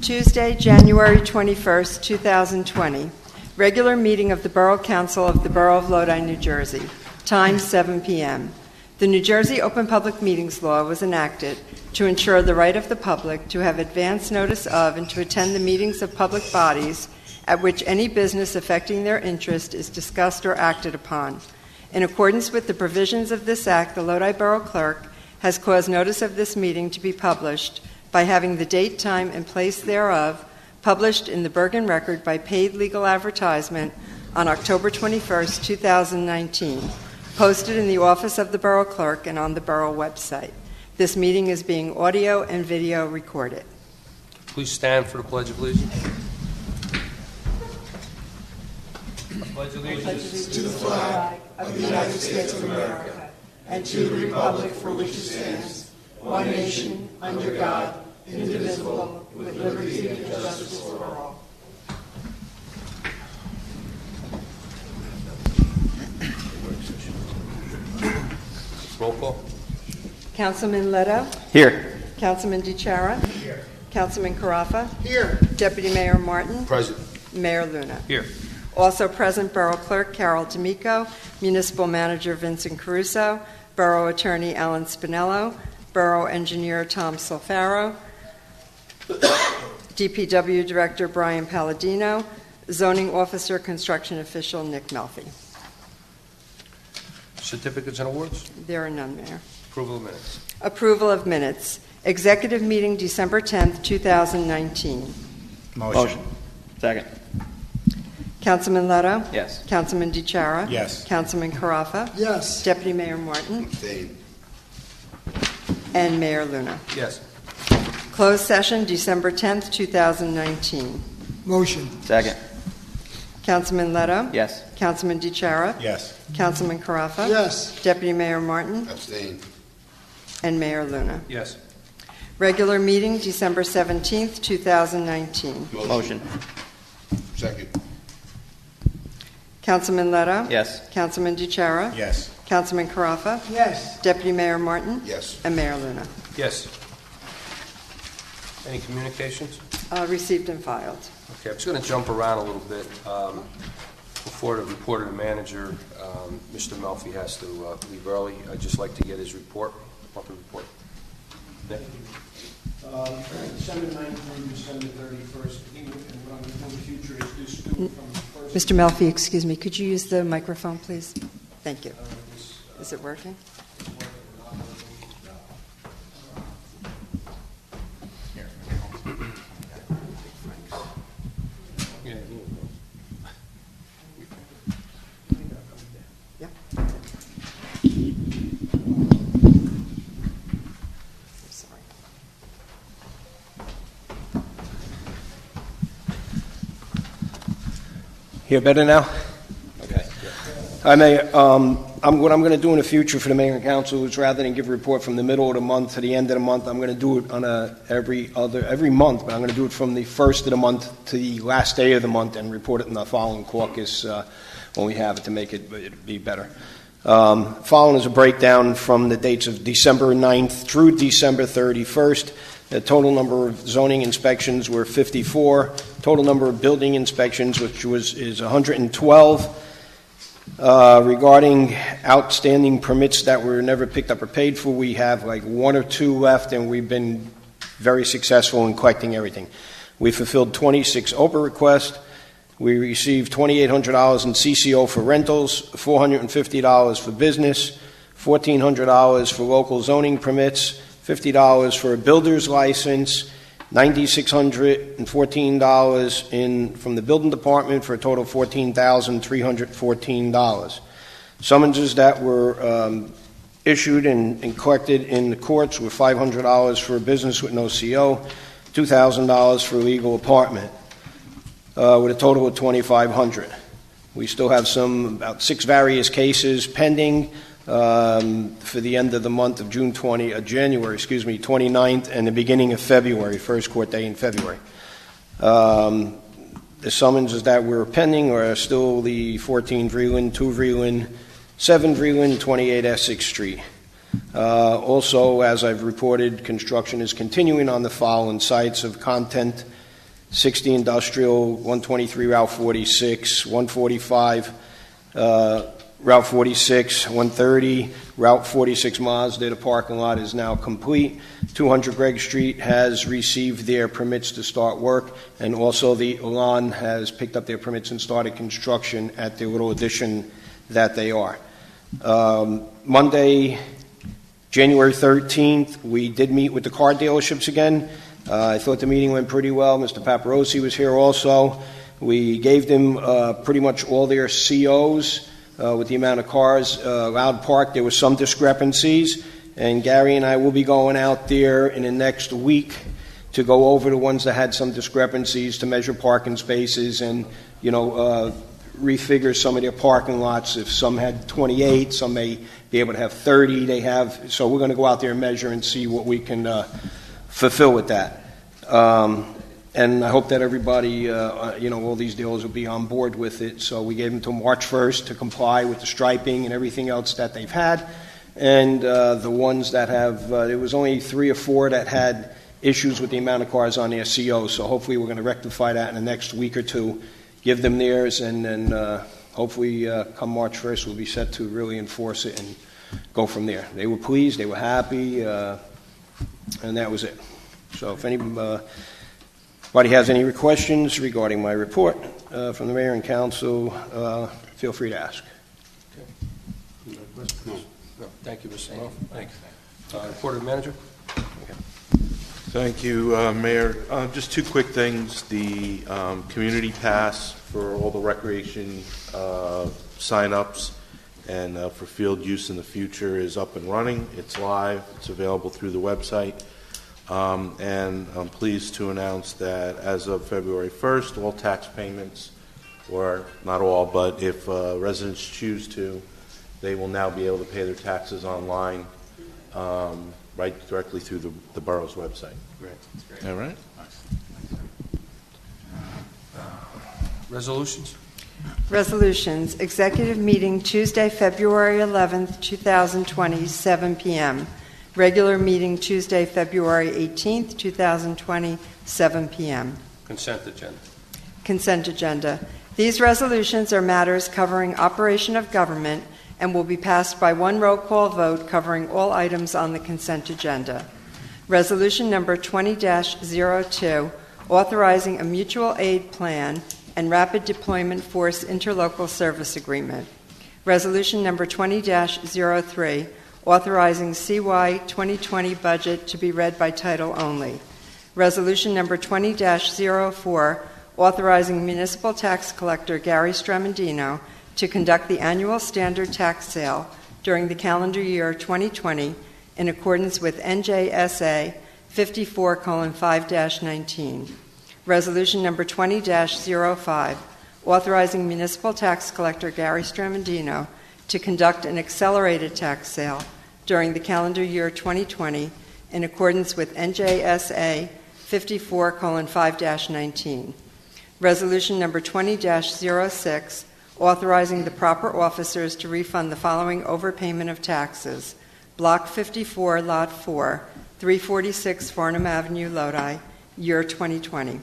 Tuesday, January 21st, 2020. Regular meeting of the Borough Council of the Borough of Lodi, New Jersey. Time 7 p.m. The New Jersey Open Public Meetings Law was enacted to ensure the right of the public to have advance notice of and to attend the meetings of public bodies at which any business affecting their interest is discussed or acted upon. In accordance with the provisions of this Act, the Lodi Borough Clerk has caused notice of this meeting to be published by having the date, time, and place thereof published in the Bergen Record by paid legal advertisement on October 21st, 2019, posted in the office of the Borough Clerk and on the Borough website. This meeting is being audio and video recorded. Please stand for the Pledge of Allegiance. I pledge allegiance To the flag of the United States of America and to the republic for which it stands, one nation, under God, indivisible, with liberty and justice for all. Roll call. Councilman Leto? Here. Councilman DiChiara? Here. Councilman Carafa? Here. Deputy Mayor Martin? Present. Mayor Luna? Here. Also present, Borough Clerk Carol D'Amico, Municipal Manager Vincent Caruso, Borough Attorney Alan Spinello, Borough Engineer Tom Solfaro, DPW Director Brian Palladino, Zoning Officer Construction Official Nick Melfi. Certificates and awards. There are none, Mayor. Approval of minutes. Approval of minutes. Executive meeting December 10th, 2019. Motion. Second. Councilman Leto? Yes. Councilman DiChiara? Yes. Councilman Carafa? Yes. Deputy Mayor Martin? Abstain. And Mayor Luna. Yes. Closed session December 10th, 2019. Motion. Second. Councilman Leto? Yes. Councilman DiChiara? Yes. Councilman Carafa? Yes. Deputy Mayor Martin? Abstain. And Mayor Luna. Yes. Regular meeting December 17th, 2019. Motion. Second. Councilman Leto? Yes. Councilman DiChiara? Yes. Councilman Carafa? Yes. Deputy Mayor Martin? Yes. And Mayor Luna. Yes. Any communications? Received and filed. Okay, I'm just going to jump around a little bit. Before the report of the manager, Mr. Melfi has to leave early. I'd just like to get his report. What the report? Nick? December 9th through December 31st, and what I'm going to do in the future is do student from the first... Mr. Melfi, excuse me, could you use the microphone, please? Thank you. Is it working? Yeah. Sorry. Hear better now? Okay. What I'm going to do in the future for the mayor and council is rather than give a report from the middle of the month to the end of the month, I'm going to do it on every month, but I'm going to do it from the first of the month to the last day of the month and report it in the following caucus when we have it to make it be better. Following is a breakdown from the dates of December 9th through December 31st. The total number of zoning inspections were 54. Total number of building inspections, is 112. Regarding outstanding permits that were never picked up or paid for, we have like one or two left, and we've been very successful in collecting everything. We fulfilled 26 OPA requests. We received $2,800 in CCO for rentals, $450 for business, $1,400 for local zoning permits, $50 for a builder's license, $9,614 from the building department for a total of $14,314. Summonses that were issued and collected in the courts were $500 for a business with no CO, $2,000 for a legal apartment, with a total of $2,500. We still have about 6 various cases pending for the end of the month of January 29th, and the beginning of February, first court day in February. The summonses that were pending are still the 14 Vreeland, 2 Vreeland, 7 Vreeland, 28 Essex Street. Also, as I've reported, construction is continuing on the following sites of Content 60 Industrial, 123 Route 46, 145 Route 46, 130 Route 46 Mazda. The parking lot is now complete. 200 Gregg Street has received their permits to start work, and also the Elan has picked up their permits and started construction at the little addition that they are. Monday, January 13th, we did meet with the car dealerships again. I thought the meeting went pretty well. Mr. Paparosi was here also. We gave them pretty much all their COs with the amount of cars allowed parked. There were some discrepancies, and Gary and I will be going out there in the next week to go over the ones that had some discrepancies, to measure parking spaces and, refigure some of their parking lots. If some had 28, some may be able to have 30. So we're going to go out there and measure and see what we can fulfill with that. And I hope that everybody, all these dealers will be on board with it. So we gave them till March 1st to comply with the striping and everything else that they've had. And the ones that have, there was only 3 or 4 that had issues with the amount of cars on their CO. So hopefully we're going to rectify that in the next week or two, give them theirs, and then hopefully come March 1st we'll be set to really enforce it and go from there. They were pleased, they were happy, and that was it. So if anybody has any questions regarding my report from the mayor and council, feel free to ask. Okay. No. Thank you, Mr. Murphy. Thanks. Report of the manager. Thank you, Mayor. Just 2 quick things. The community pass for all the recreation sign-ups and for field use in the future is up and running. It's live. It's available through the website. And I'm pleased to announce that as of February 1st, all tax payments, or not all, but if residents choose to, they will now be able to pay their taxes online right directly through the borough's website. Great. All right? Resolutions. Resolutions. Executive meeting Tuesday, February 11th, 2020, 7 p.m. Regular meeting Tuesday, February 18th, 2020, 7 p.m. Consent agenda. Consent agenda. These resolutions are matters covering operation of government and will be passed by one roll call vote covering all items on the consent agenda. Resolution number 20-02, authorizing a mutual aid plan and rapid deployment force interlocal service agreement. Resolution number 20-03, authorizing CY 2020 budget to be read by title only. Resolution number 20-04, authorizing municipal tax collector Gary Stremendino to conduct the annual standard tax sale during the calendar year 2020 in accordance with NJSA 54:5-19. Resolution number 20-05, authorizing municipal tax collector Gary Stremendino to conduct an accelerated tax sale during the calendar year 2020 in accordance with NJSA 54:5-19. Resolution number 20-06, authorizing the proper officers to refund the following overpayment of taxes. Block 54, Lot 4, 346 Farnham Avenue, Lodi, year 2020.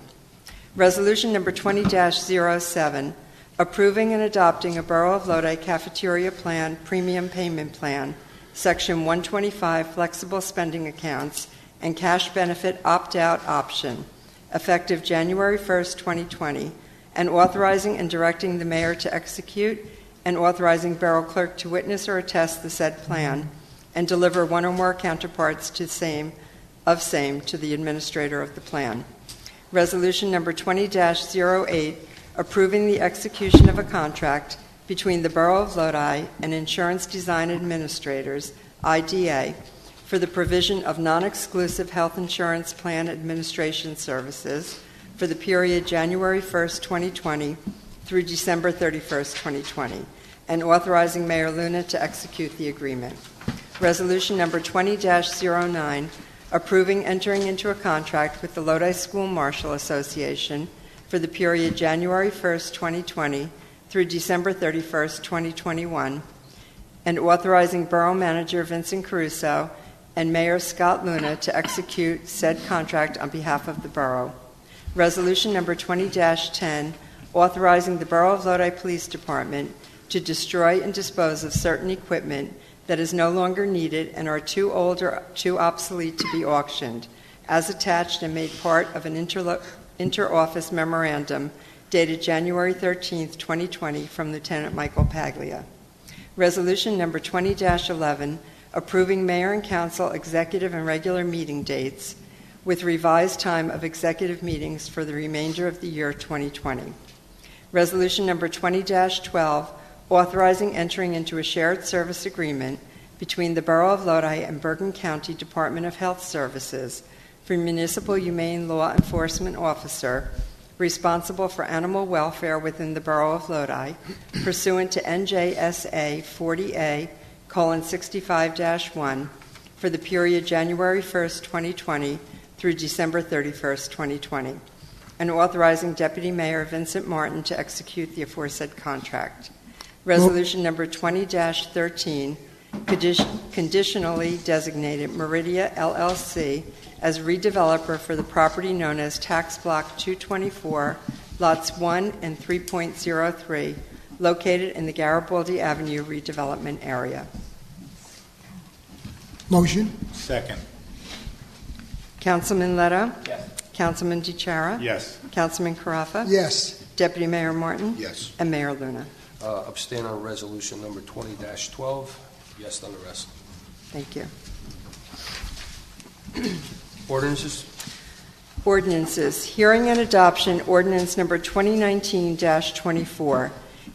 Resolution number 20-07, approving and adopting a Borough of Lodi Cafeteria Plan Premium Payment Plan, Section 125 Flexible Spending Accounts and Cash Benefit Opt-out Option, effective January 1st, 2020, and authorizing and directing the mayor to execute, and authorizing Borough Clerk to witness or attest the said plan, and deliver one or more counterparts to same to the administrator of the plan. Resolution number 20-08, approving the execution of a contract between the Borough of Lodi and Insurance Design Administrators, IDA, for the provision of non-exclusive health insurance plan administration services for the period January 1st, 2020 through December 31st, 2020, and authorizing Mayor Luna to execute the agreement. Resolution number 20-09, approving entering into a contract with the Lodi School Marshal Association for the period January 1st, 2020 through December 31st, 2021, and authorizing Borough Manager Vincent Caruso and Mayor Scott Luna to execute said contract on behalf of the Borough. Resolution number 20-10, authorizing the Borough of Lodi Police Department to destroy and dispose of certain equipment that is no longer needed and are too old or too obsolete to be auctioned, as attached and made part of an inter-office memorandum dated January 13, 2020, from Lieutenant Michael Paglia. Resolution number 20-11, approving Mayor and Council executive and regular meeting dates with revised time of executive meetings for the remainder of the year 2020. Resolution number 20-12, authorizing entering into a shared service agreement between the Borough of Lodi and Bergen County Department of Health Services for municipal humane law enforcement officer responsible for animal welfare within the Borough of Lodi, pursuant to NJSA 40A:65-1 for the period January 1st, 2020 through December 31st, 2020, and authorizing Deputy Mayor Vincent Martin to execute the aforesaid contract. Resolution number 20-13, conditionally designated Meridia LLC as redeveloper for the property known as Tax Block 224, Lots 1 and 3.03, located in the Garibaldi Avenue redevelopment area. Motion. Second. Councilman Letta? Yes. Councilman DiChiara? Yes. Councilman Carafa? Yes. Deputy Mayor Martin? Yes. And Mayor Luna. Abstain on resolution number 20-12. Yes on the rest. Thank you. Ordinances? Ordinances. Hearing and adoption, ordinance number 2019-24.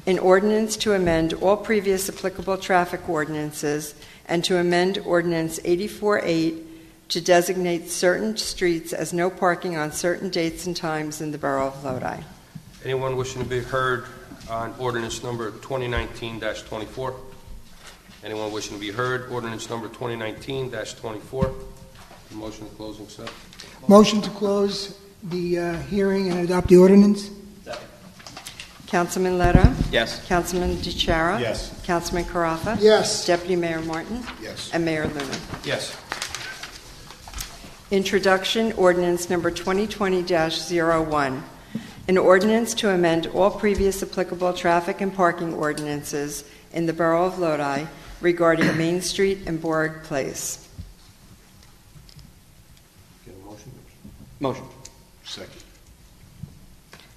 An ordinance to amend all previous applicable traffic ordinances and to amend ordinance 84-8 to designate certain streets as no parking on certain dates and times in the Borough of Lodi. Anyone wishing to be heard on ordinance number 2019-24? Anyone wishing to be heard? Ordinance number 2019-24. Motion to close and accept. Motion to close the hearing and adopt the ordinance? Councilman Letta? Yes. Councilman DiChiara? Yes. Councilman Carafa? Yes. Deputy Mayor Martin? Yes. And Mayor Luna. Yes. Introduction, ordinance number 2020-01. An ordinance to amend all previous applicable traffic and parking ordinances in the Borough of Lodi regarding Main Street and Borg Place. Get a motion? Motion. Second.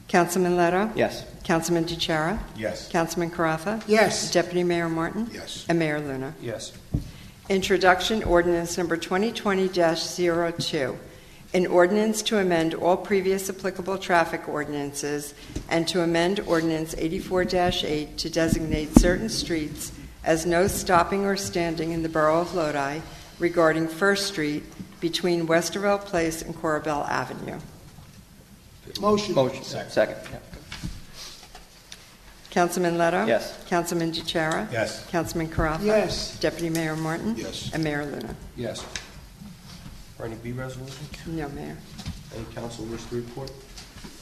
Councilman Letta? Yes. Councilman DiChiara? Yes. Councilman Carafa? Yes. Deputy Mayor Martin? Yes. And Mayor Luna. Yes. Introduction, ordinance number 2020-02. An ordinance to amend all previous applicable traffic ordinances and to amend ordinance 84-8 to designate certain streets as no stopping or standing in the Borough of Lodi regarding First Street between Westerville Place and Corabell Avenue. Motion. Motion. Second. Yeah. Councilman Letta? Yes. Councilman DiChiara? Yes. Councilman Carafa? Yes. Deputy Mayor Martin? Yes. And Mayor Luna. Yes. Are any B resolutions? No, Mayor. Any council wish to report?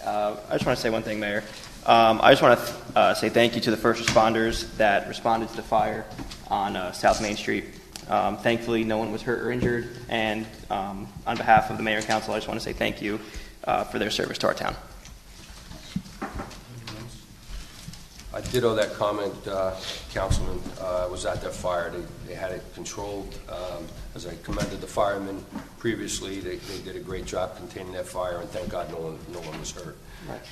I just want to say one thing, Mayor. I just want to say thank you to the first responders that responded to the fire on South Main Street. Thankfully, no one was hurt or injured, and on behalf of the Mayor and Council, I just want to say thank you for their service to our town. I ditto that comment, Councilman. I was at that fire. They had it controlled. As I commended the firemen previously, they did a great job containing that fire, and thank God no one was hurt. Right.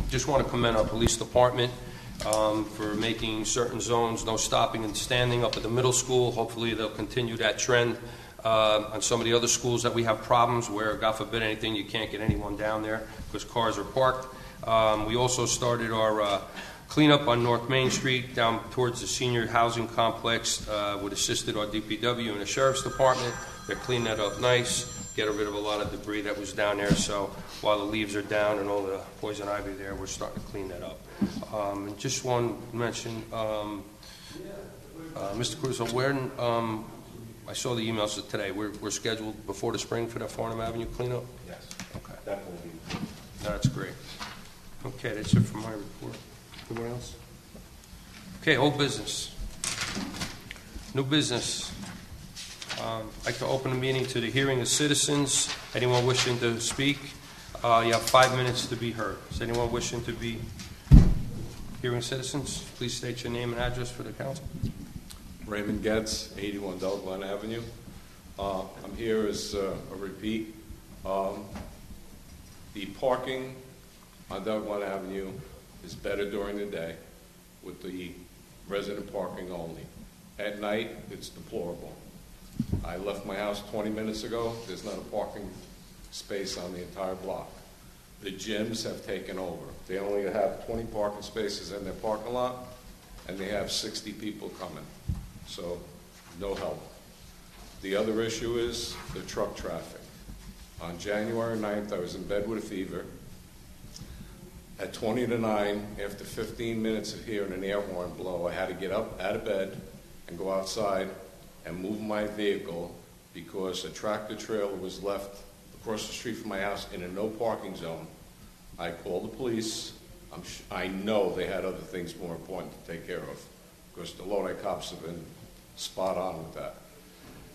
Just want to commend our police department for making certain zones no stopping and standing up at the middle school. Hopefully they'll continue that trend on some of the other schools that we have problems where, God forbid anything, you can't get anyone down there because cars are parked. We also started our cleanup on North Main Street down towards the senior housing complex with assisted our DPW and the Sheriff's Department. They're cleaning that up nice, getting rid of a lot of debris that was down there. So while the leaves are down and all the poison ivy there, we're starting to clean that up. And just one mention, Mr. Caruso, I saw the emails today. We're scheduled before the spring for that Farnham Avenue cleanup? Yes. Okay. Definitely. That's great. Okay, that's it for my report. Anyone else? Okay, old business. New business. I'd like to open the meeting to the hearing of citizens. Anyone wishing to speak? You have 5 minutes to be heard. Is anyone wishing to be hearing citizens? Please state your name and address for the council. Raymond Getz, 81 Del Glen Avenue. I'm here as a repeat. The parking on Del Glen Avenue is better during the day with the resident parking only. At night, it's deplorable. I left my house 20 minutes ago. There's not a parking space on the entire block. The gyms have taken over. They only have 20 parking spaces in their parking lot, and they have 60 people coming. So, no help. The other issue is the truck traffic. On January 9th, I was in bed with a fever. At 20 to 9, after 15 minutes of hearing an air horn blow, I had to get up out of bed and go outside and move my vehicle because a tractor trailer was left across the street from my house in a no parking zone. I called the police. I know they had other things more important to take care of because the Lodi cops have been spot on with that.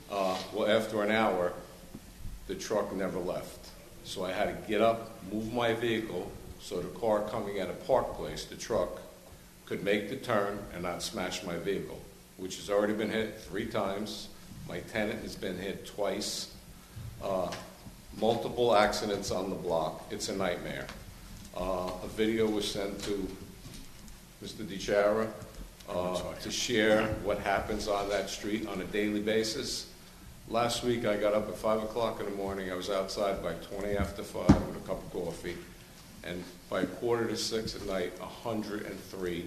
Well, after an hour, the truck never left. So I had to get up, move my vehicle, so the car coming at a park place, the truck, could make the turn and not smash my vehicle, which has already been hit 3 times. My tenant has been hit twice. Multiple accidents on the block. It's a nightmare. A video was sent to Mr. DiChiara to share what happens on that street on a daily basis. Last week I got up at 5 o'clock in the morning. I was outside by 20 after 5 with a cup of coffee. And by 5:45 at night, 103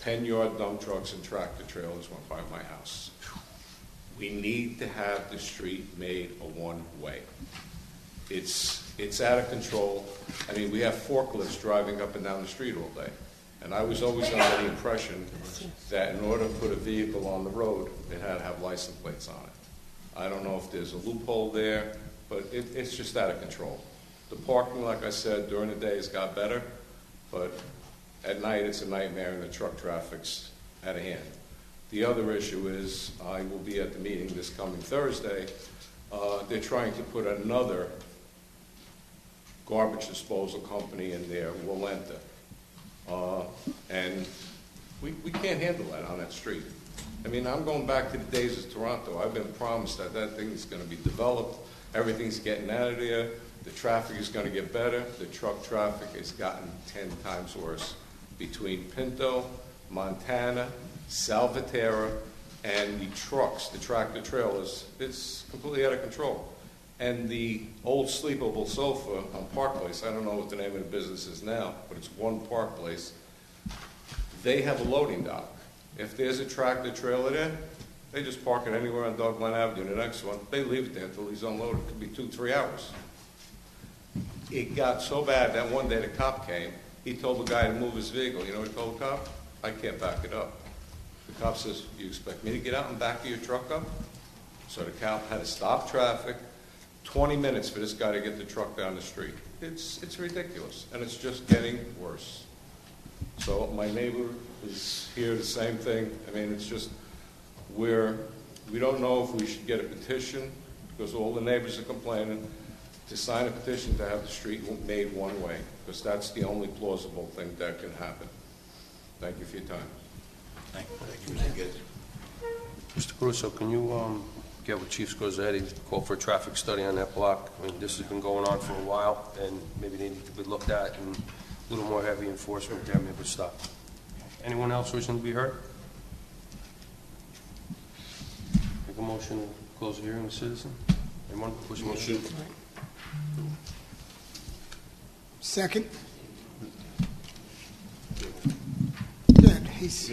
10-yard dump trucks and tractor trailers went by my house. We need to have the street made a one-way. It's out of control. I mean, we have forklifts driving up and down the street all day. And I was always under the impression that in order to put a vehicle on the road, it had to have license plates on it. I don't know if there's a loophole there, but it's just out of control. The parking, like I said, during the day has got better, but at night it's a nightmare and the truck traffic's out of hand. The other issue is, I will be at the meeting this coming Thursday. They're trying to put another garbage disposal company in there, Walenta. And we can't handle that on that street. I mean, I'm going back to the days of Toronto. I've been promised that that thing is going to be developed. Everything's getting out of there. The traffic is going to get better. The truck traffic has gotten 10 times worse between Pinto, Montana, Salvatierra, and the trucks, the tractor trailers. It's completely out of control. And the old sleepable sofa on Park Place, I don't know what the name of the business is now, but it's one Park Place. They have a loading dock. If there's a tractor trailer there, they just park it anywhere on Dog Glen Avenue. The next one, they leave it there until he's unloaded. It could be 2-3 hours. It got so bad that one day the cop came. He told the guy to move his vehicle. You know what he told the cop? I can't back it up. The cop says, you expect me to get out and back your truck up? So the cop had to stop traffic, 20 minutes for this guy to get the truck down the street. It's ridiculous, and it's just getting worse. So my neighbor is here, the same thing. I mean, it's just we don't know if we should get a petition, because all the neighbors are complaining, to sign a petition to have the street made one way, because that's the only plausible thing that can happen. Thank you for your time. Thank you, Mr. Getz. Mr. Caruso, can you get with Chief Scorzetti, call for a traffic study on that block? I mean, this has been going on for a while, and maybe they need to be looked at, and a little more heavy enforcement there maybe would stop. Anyone else wishing to be heard? Make a motion to close the hearing, citizen? Anyone wishing to shoot? Second. Good. He's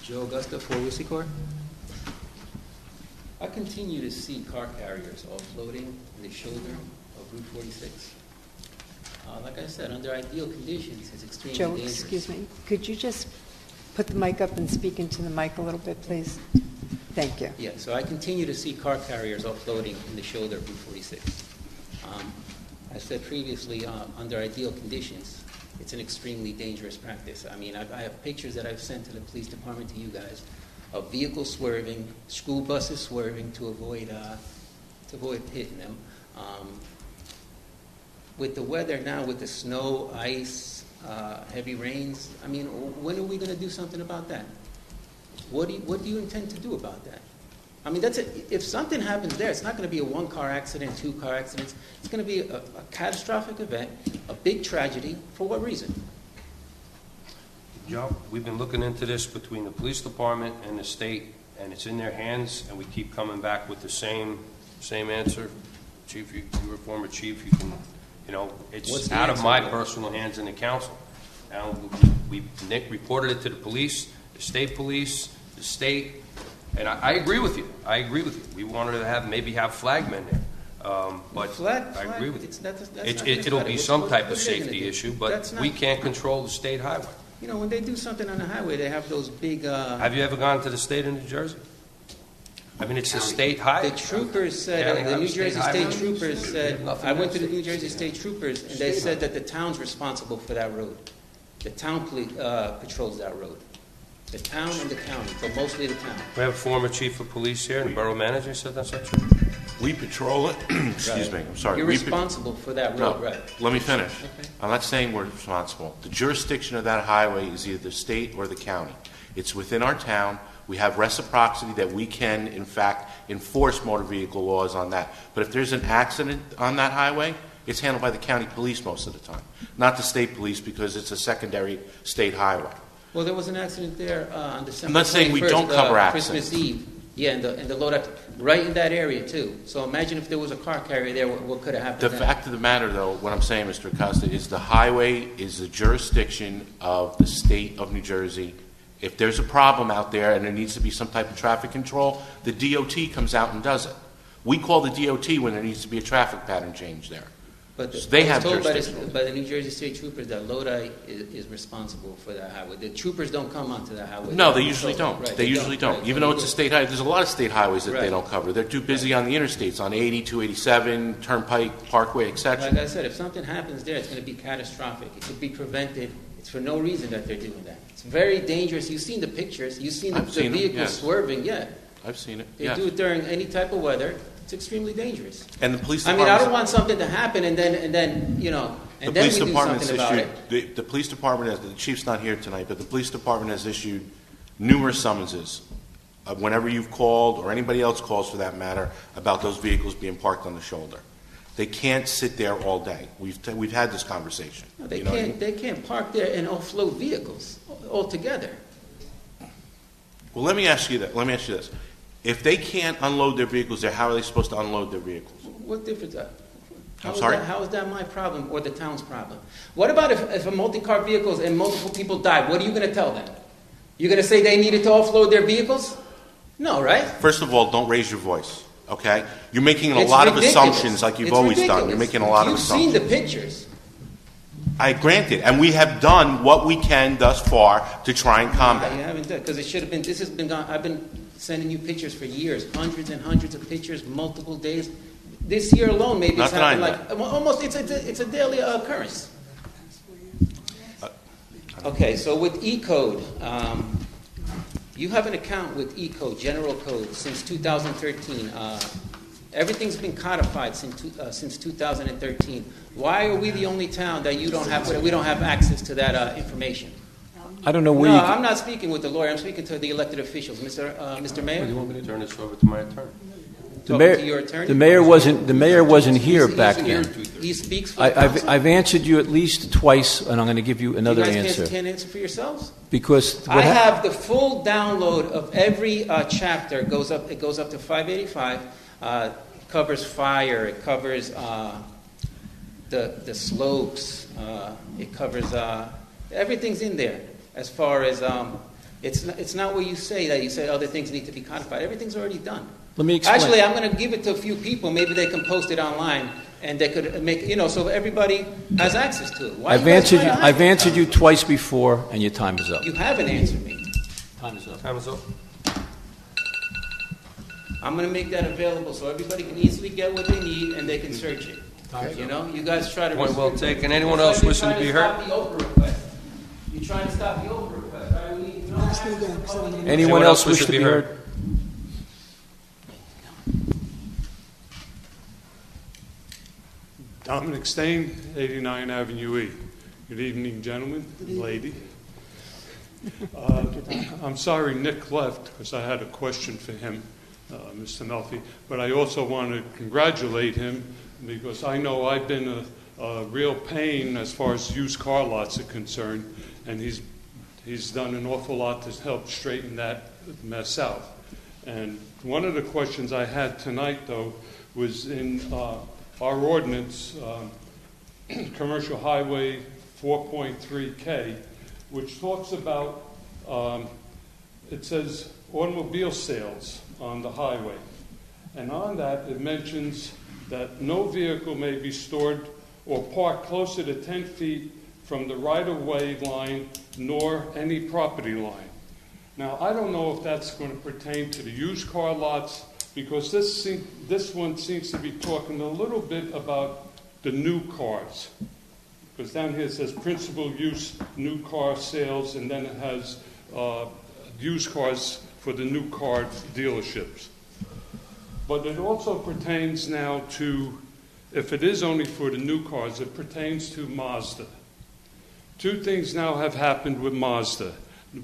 Joe Augusta, 4 Whiskey Court. I continue to see car carriers offloading in the shoulder of Route 46. Like I said, under ideal conditions, it's extremely Joe, dangerous. excuse me. Could you just put the mic up and speak into the mic a little bit, please? Thank you. Yeah, so I continue to see car carriers offloading in the shoulder of Route 46. I said previously, under ideal conditions, it's an extremely dangerous practice. I mean, I have pictures that I've sent to the police department, to you guys, of vehicles swerving, school buses swerving to avoid hitting them. with the weather now, with the snow, ice, heavy rains, I mean, when are we going to do something about that? What do you intend to do about that? I mean, if something happens there, it's not going to be a one-car accident, two-car accidents. It's going to be a catastrophic event, a big tragedy. For what reason? Joe, we've been looking into this between the police department and the state, and it's in their hands, and we keep coming back with the same answer. Chief, you're a former chief. You can, it's out of my personal hands in the council. Now, Nick reported it to the police, the state, and I agree with you. We wanted to maybe have flagmen there. But I agree with you. It'll be some type of safety issue, but we can't control the state highway. When they do something on the highway, they have those big... Have you ever gone to the state of New Jersey? I mean, it's a state highway. The troopers said, the New Jersey State Troopers said, I went to the New Jersey State Troopers, and they said that the town's responsible for that road. The town patrols that road. The town and the county, but mostly the town. We have a former chief of police here, and the borough manager said that's not true. We patrol it. Excuse me. I'm sorry. You're responsible for that road, right? Let me finish. Okay. I'm not saying we're responsible. The jurisdiction of that highway is either the state or the county. It's within our town. We have reciprocity that we can, in fact, enforce motor vehicle laws on that. But if there's an accident on that highway, it's handled by the county police most of the time, not the state police, because it's a secondary state highway. Well, there was an accident there on December 21st. I'm not saying we don't cover accidents. Christmas Eve. Yeah, and the load up right in that area, too. So imagine if there was a car carrier there, what could have happened The then? fact of the matter, though, what I'm saying, Mr. Acosta, is the highway is the jurisdiction of the state of New Jersey. If there's a problem out there and there needs to be some type of traffic control, the DOT comes out and does it. We call the DOT when there needs to be a traffic pattern change there. But They have told jurisdiction. by the New Jersey State Troopers that Lodi is responsible for that highway. The troopers don't come onto that highway. No, they usually don't. Right, They usually don't. Right. Even though it's a state highway, there's a lot of state highways that they Right. don't cover. They're too busy on the interstates, on 80, 287, Turnpike, Parkway, etc. Like I said, if something happens there, it's going to be catastrophic. It could be prevented. It's for no reason that they're doing that. It's very dangerous. You've seen the pictures. You've seen the vehicles yes. swerving. Yeah, I've seen it. they yes. do it during any type of weather. It's extremely dangerous. And the police I department. mean, I don't want something to happen and then The then police we do department's something about issued. it. The police department has. The chief's not here tonight, but the police department has issued numerous summonses. Whenever you've called, or anybody else calls for that matter, about those vehicles being parked on the shoulder. They can't sit there all day. We've had this conversation. No, they You know what I can't. mean? They can't park there and offload vehicles altogether. Well, let me ask you this: if they can't unload their vehicles there, how are they supposed to unload their vehicles? What difference? I'm sorry? How is that my problem or the town's problem? What about if a multi-car vehicle and multiple people die? What are you going to tell them? You're going to say they needed to offload their vehicles? No, right? First of all, don't raise your voice. Okay, you're making a It's lot of ridiculous. assumptions, like you've It's always done. ridiculous. You're making a lot of You've assumptions. seen the pictures. I grant it, and we have done what we can thus far to try and combat You it. haven't done because it should have been. This has been gone. I've been sending you pictures for years, hundreds and hundreds of pictures, multiple days. This year alone, maybe Not it's happened denying like almost. It's a daily occurrence. Okay, so with E-Code, you have an account with E-Code, General Code, since 2013. Everything's been codified since 2013. Why are we the only town that we don't have access to that information? I don't know where No, you... I'm not speaking with the lawyer. I'm speaking to the elected officials. Mr. Mayor? You want me to turn this over to my attorney? The Talking to your attorney? the mayor wasn't here back then. He speaks for the council? I've answered you at least twice, and I'm going to give you another You guys answer. can't answer for yourselves? Because I have the full download of every chapter. It goes up to 585. Covers fire. It covers the slopes. It covers everything's in there. As far as it's not what you say that you say other things need to be codified. Everything's already done. Let me explain. Actually, I'm going to give it to a few people. Maybe they can post it online, and they could make so everybody has access to it. Why I've you guys answered trying you. to hide I've it? answered you twice before, and your time is up. You haven't answered me. Time is up. Time is up. I'm going to make that available so everybody can easily get what they need and they can search it. You know, you guys try to. Point well taken. Anyone else wishing to be heard? You're trying to stop the Oprah request. Right? Ask me again, 'cause I'm gonna- Anyone else wish to be heard? Dominic Stain, 89 Avenue E. Good evening, gentlemen, lady. I'm sorry Nick left because I had a question for him, Mr. Melfi, but I also want to congratulate him because I know I've been a real pain as far as used car lots are concerned, and he's done an awful lot to help straighten that mess out. And one of the questions I had tonight, though, was in our ordinance, Commercial Highway 4.3K, which talks about, it says automobile sales on the highway. And on that, it mentions that no vehicle may be stored or parked closer to 10 feet from the right-of-way line nor any property line. Now, I don't know if that's going to pertain to the used car lots, because this one seems to be talking a little bit about the new cars. Because down here it says principal use new car sales, and then it has used cars for the new car dealerships. But it also pertains now to, if it is only for the new cars, it pertains to Mazda. Two things now have happened with Mazda.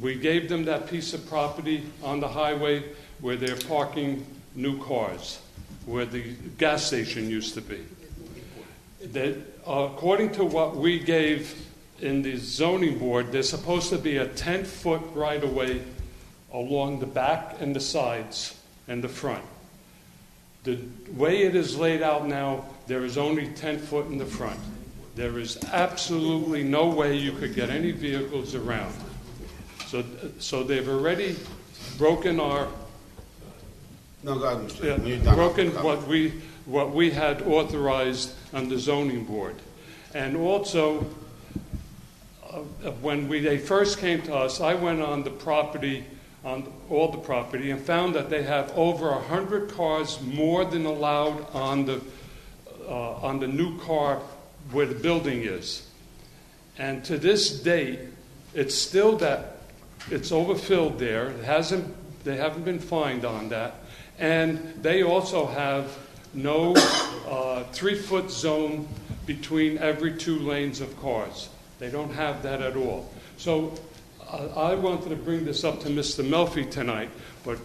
We gave them that piece of property on the highway where they're parking new cars, where the gas station used to be. That, according to what we gave in the zoning board, there's supposed to be a 10-foot right-of-way along the back and the sides and the front. The way it is laid out now, there is only 10 foot in the front. There is absolutely no way you could get any vehicles around. So they've already broken our... No, go ahead, Mr. broken what we had authorized on the zoning board. And also, when they first came to us, I went on the property, on all the property, and found that they have over 100 cars more than allowed on the new car where the building is. And to this date, it's still that it's overfilled there. They haven't been fined on that. And they also have no 3-foot zone between every 2 lanes of cars. They don't have that at all. So I wanted to bring this up to Mr. Melfi tonight, but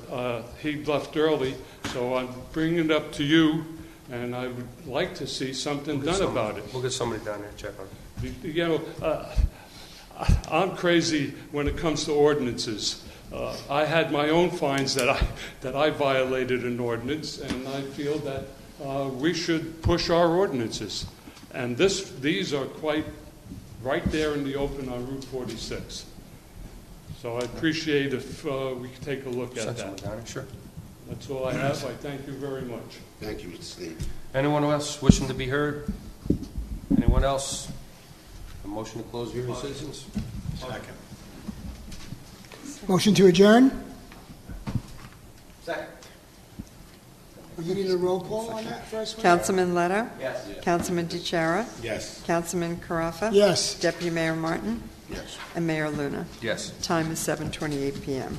he left early, so I'm bringing it up to you, and I would like to see something done about it. We'll get somebody down there to check on it. You know, I'm crazy when it comes to ordinances. I had my own fines that I violated an ordinance, and I feel that we should push our ordinances. And these are quite right there in the open on Route 46. So I appreciate if we could take a look at that. Sure. That's all I have. I thank you very much. Thank you, Mr. Steve. Anyone else wishing to be heard? Anyone else? A motion to close hearing, citizens? Second. Motion to adjourn? Second. You need a roll call on that first one? Councilman Leto? Yes. Councilman DeChara? Yes. Councilman Carafa? Yes. Deputy Mayor Martin? Yes. And Mayor Luna. Yes. Time is 7:28 p.m.